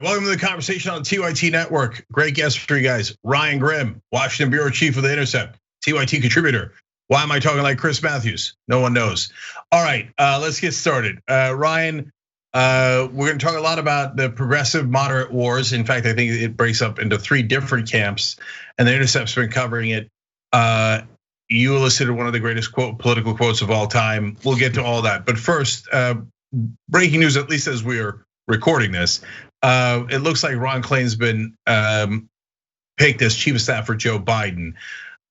Welcome to the conversation on TYT Network. Great guest for you guys. Ryan Grimm, Washington Bureau Chief of The Intercept, TYT contributor. Why am I talking like Chris Matthews? No one knows. All right, let's get started. Ryan, we're going to talk a lot about the progressive moderate wars. In fact, I think it breaks up into 3 different camps, and The Intercept's been covering it. You elicited one of the greatest political quotes of all time. We'll get to all that. But first, breaking news, at least as we are recording this, it looks like Ron Klain's been picked as chief of staff for Joe Biden.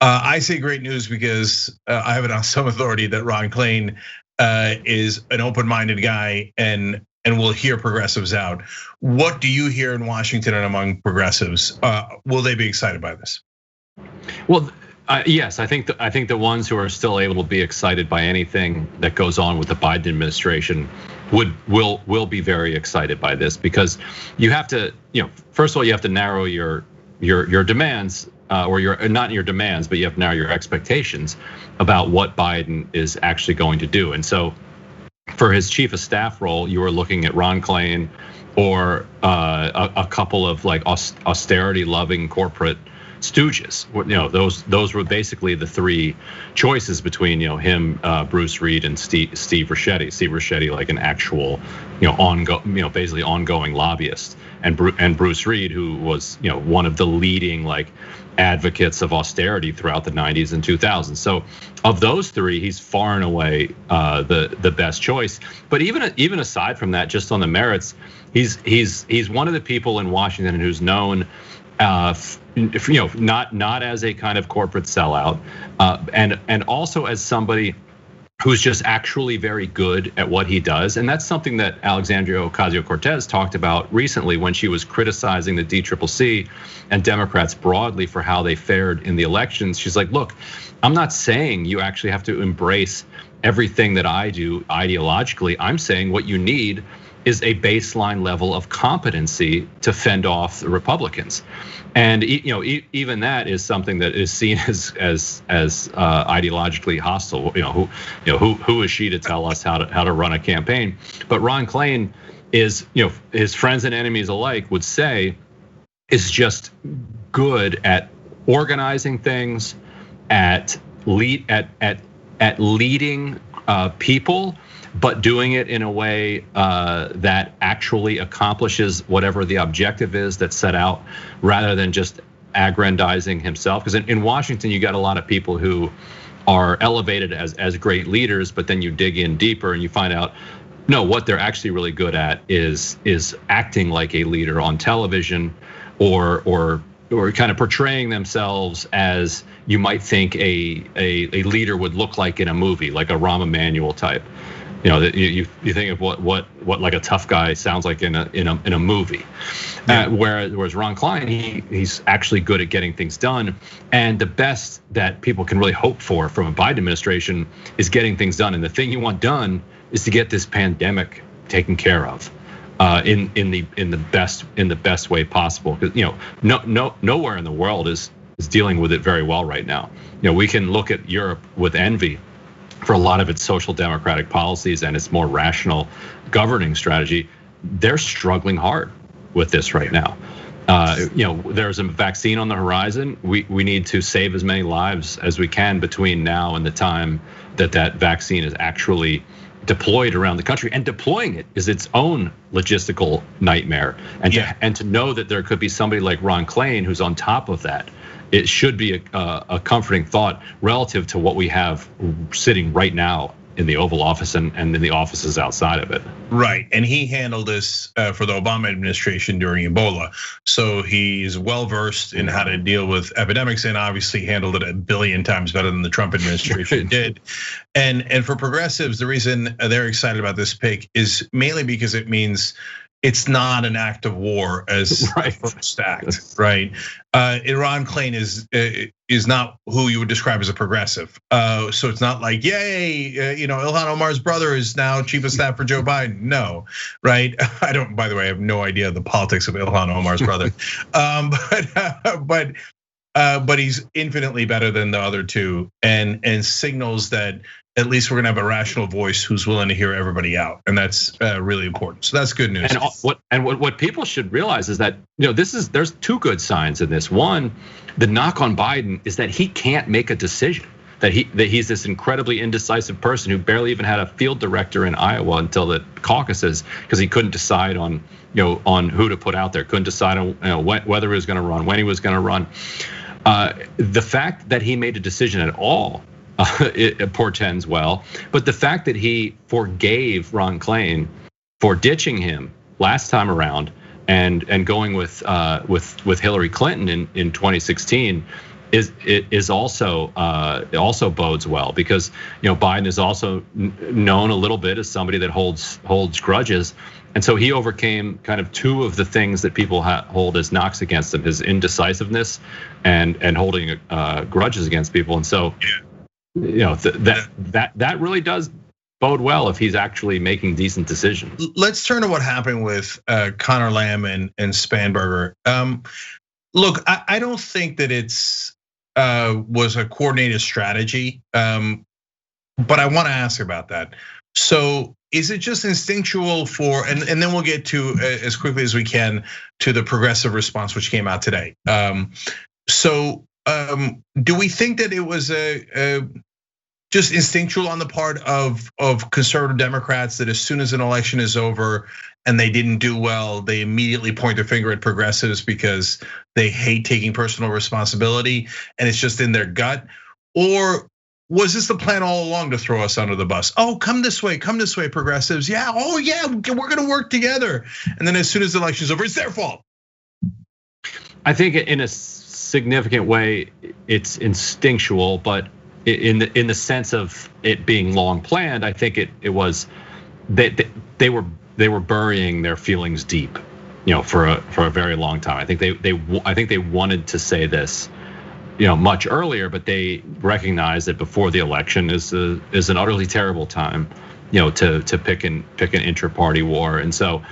I say great news because I have it on some authority that Ron Klain is an open-minded guy and will hear progressives out. What do you hear in Washington and among progressives? Will they be excited by this? Well, yes, I think the ones who are still able to be excited by anything that goes on with the Biden administration will be very excited by this, because you have to, first of all, you have to narrow your demands, or not your demands, but you have to narrow your expectations about what Biden is actually going to do. And so for his chief of staff role, you were looking at Ron Klain or a couple of like austerity loving corporate stooges. Those were basically the 3 choices between him, Bruce Reed, and Steve Ricchetti. Steve Ricchetti, like an actual, basically ongoing lobbyist, and Bruce Reed, who was one of the leading like advocates of austerity throughout the 90s and 2000s. So of those 3, he's far and away the best choice. But even aside from that, just on the merits, he's one of the people in Washington who's known, not as a kind of corporate sellout, and also as somebody who's just actually very good at what he does. And that's something that Alexandria Ocasio-Cortez talked about recently when she was criticizing the DCCC and Democrats broadly for how they fared in the elections. She's like, look, I'm not saying you actually have to embrace everything that I do ideologically. I'm saying what you need is a baseline level of competency to fend off the Republicans. And even that is something that is seen as ideologically hostile. Who is she to tell us how to run a campaign? But Ron Klain is, his friends and enemies alike would say, is just good at organizing things, at leading people, but doing it in a way that actually accomplishes whatever the objective is that's set out, rather than just aggrandizing himself. Because in Washington, you got a lot of people who are elevated as great leaders, but then you dig in deeper and you find out, no, what they're actually really good at is acting like a leader on television, or kind of portraying themselves as you might think a leader would look like in a movie, like a Rahm Emanuel type. You think of what like a tough guy sounds like in a movie. Yeah. Whereas Ron Klain, he's actually good at getting things done, and the best that people can really hope for from a Biden administration is getting things done. And the thing you want done is to get this pandemic taken care of in the best way possible. Because nowhere in the world is dealing with it very well right now. We can look at Europe with envy for a lot of its social democratic policies and its more rational governing strategy. They're struggling hard with this right now. There's a vaccine on the horizon. We need to save as many lives as we can between now and the time that vaccine is actually deployed around the country. And deploying it is its own logistical nightmare. And to know that there could be somebody like Ron Klain who's on top of that, it should be a comforting thought relative to what we have sitting right now in the Oval Office and in the offices outside of it. Right, and he handled this for the Obama administration during Ebola. So he's well-versed in how to deal with epidemics, and obviously handled it 1 billion times better than the Trump administration did. And for progressives, the reason they're excited about this pick is mainly because it means it's not an act of war as the first act, right? Ron Klain is not who you would describe as a progressive. So it's not like, yay, Ilhan Omar's brother is now chief of staff for Joe Biden. No, right? By the way, I have no idea the politics of Ilhan Omar's brother. But he's infinitely better than the other 2, and signals that at least we're gonna have a rational voice who's willing to hear everybody out, and that's really important. So that's good news. And what people should realize is that there's two good signs in this. One, the knock on Biden is that he can't make a decision. That he's this incredibly indecisive person who barely even had a field director in Iowa until the caucuses, because he couldn't decide on who to put out there, couldn't decide on whether he was going to run, when he was going to run. The fact that he made a decision at all, it portends well. But the fact that he forgave Ron Klain for ditching him last time around and going with Hillary Clinton in 2016. Is also bodes well, because Biden is also known a little bit as somebody that holds grudges, and so he overcame kind of two of the things that people hold as knocks against him: his indecisiveness and holding grudges against people. And so that really does bode well if he's actually making decent decisions. Let's turn to what happened with Connor Lamb and Spanberger. Look, I don't think that it's was a coordinated strategy, but I want to ask about that. So is it just instinctual for, and then we'll get to as quickly as we can to the progressive response which came out today. So do we think that it was just instinctual on the part of conservative Democrats that as soon as an election is over and they didn't do well, they immediately point their finger at progressives because they hate taking personal responsibility and it's just in their gut? Or was this the plan all along to throw us under the bus? Oh, come this way, progressives. Yeah, oh yeah, we're gonna work together. And then as soon as the election's over, it's their fault. I think in a significant way, it's instinctual, but in the sense of it being long planned, I think it was they were burying their feelings deep, for a very long time. I think they wanted to say this, much earlier, but they recognized that before the election is an utterly terrible time, to pick an inter-party war. And so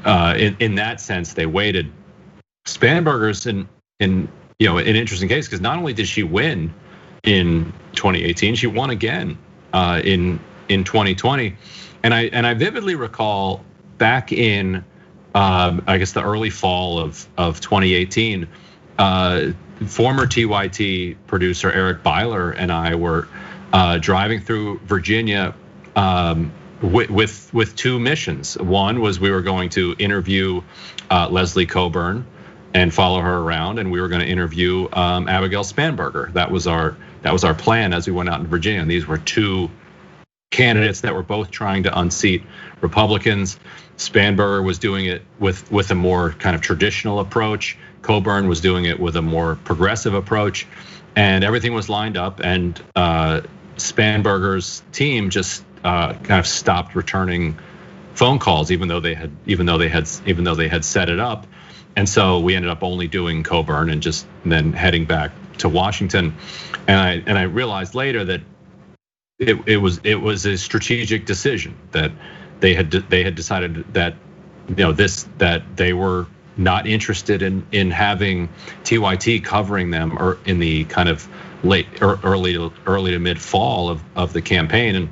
in that sense, they waited. Spanberger's in an interesting case, because not only did she win in 2018, she won again in 2020, and I vividly recall back in I guess the early fall of 2018, former TYT producer Eric Byler and I were driving through Virginia with two missions. One was we were going to interview Leslie Coburn and follow her around, and we were going to interview Abigail Spanberger. That was our plan as we went out in Virginia. And these were two candidates that were both trying to unseat Republicans. Spanberger was doing it with a more kind of traditional approach. Coburn was doing it with a more progressive approach, and everything was lined up. And Spanberger's team just kind of stopped returning phone calls, even though they had set it up. And so we ended up only doing Coburn and then heading back to Washington. And I realized later that it was a strategic decision, that they had decided that that they were not interested in having TYT covering them or in the kind of late or early to mid fall of the campaign. And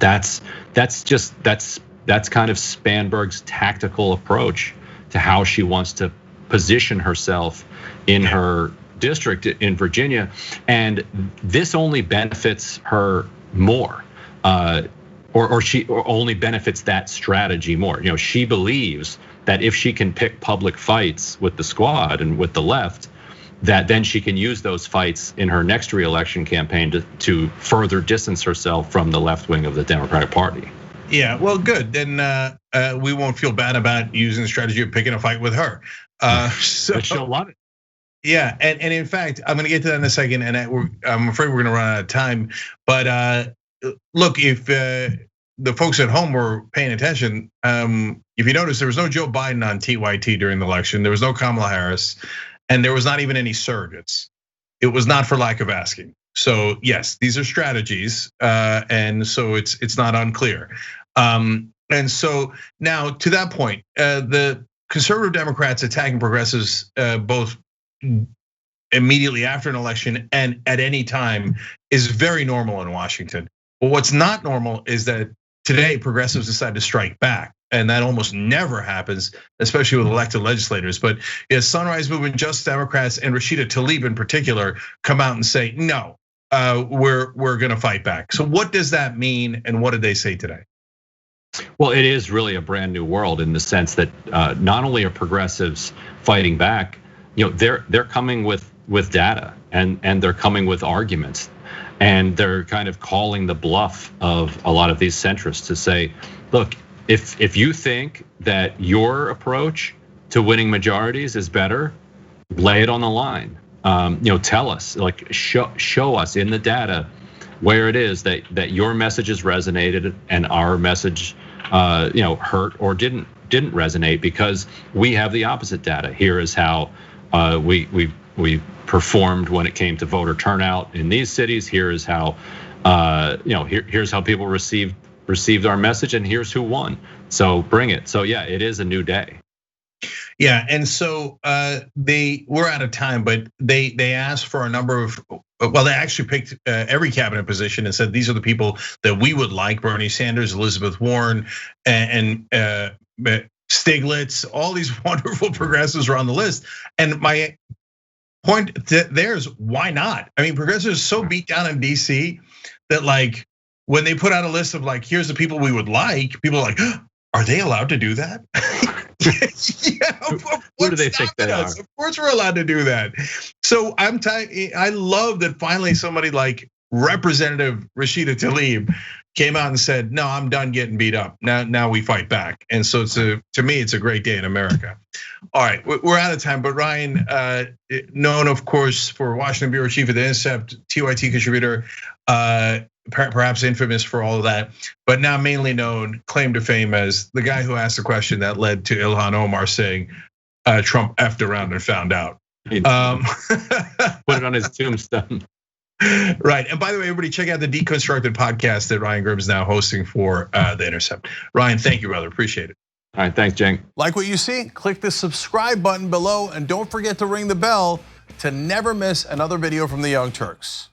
that's kind of Spanberg's tactical approach to how she wants to position herself in her district in Virginia. And this only benefits her more, or only benefits that strategy more. She believes that if she can pick public fights with the squad and with the left, that then she can use those fights in her next re-election campaign to further distance herself from the left wing of the Democratic Party. Yeah, well, good. Then we won't feel bad about using the strategy of picking a fight with her. So she'll love it. Yeah, and in fact, I'm going to get to that in a second, and I'm afraid we're going to run out of time. But look, if the folks at home were paying attention, if you notice, there was no Joe Biden on TYT during the election. There was no Kamala Harris, and there was not even any surrogates. It was not for lack of asking. So yes, these are strategies, and so it's not unclear. And so now to that point, the conservative Democrats attacking progressives both immediately after an election and at any time is very normal in Washington. Well, what's not normal is that today progressives decide to strike back. And that almost never happens, especially with elected legislators. But Sunrise Movement, Just Democrats, and Rashida Tlaib in particular come out and say, no, we're gonna fight back. So what does that mean, and what did they say today? Well, it is really a brand new world in the sense that not only are progressives fighting back, they're coming with data and they're coming with arguments, and they're kind of calling the bluff of a lot of these centrists to say, look, if you think that your approach to winning majorities is better, lay it on the line. Tell us, like show us in the data where it is that your messages resonated and our message, hurt or didn't resonate, because we have the opposite data. Here is how we performed when it came to voter turnout in these cities. Here is how, here's how people received our message, and here's who won. So bring it. So yeah, it is a new day. Yeah, and so we're out of time, but they asked for a number of, well, they actually picked every cabinet position and said these are the people that we would like: Bernie Sanders, Elizabeth Warren, and Stiglitz. All these wonderful progressives are on the list. And my point there is, why not? I mean, progressives are so beat down in DC that, like, when they put out a list of like, here's the people we would like, people are like, are they allowed to do that? Who do they think they are? Of course we're allowed to do that. So I love that finally somebody like Representative Rashida Tlaib came out and said, no, I'm done getting beat up. Now we fight back. And so to me, it's a great day in America. All right, we're out of time, but Ryan, known of course for Washington Bureau Chief of The Intercept, TYT contributor, perhaps infamous for all of that, but now mainly known, claim to fame as the guy who asked the question that led to Ilhan Omar saying Trump effed around and found out. Put it on his tombstone. Right, and by the way, everybody check out the Deconstructed podcast that Ryan Grimm is now hosting for The Intercept. Ryan, thank you, brother, appreciate it. All right, thanks, Cenk. Like what you see? Click the subscribe button below, and don't forget to ring the bell to never miss another video from the Young Turks.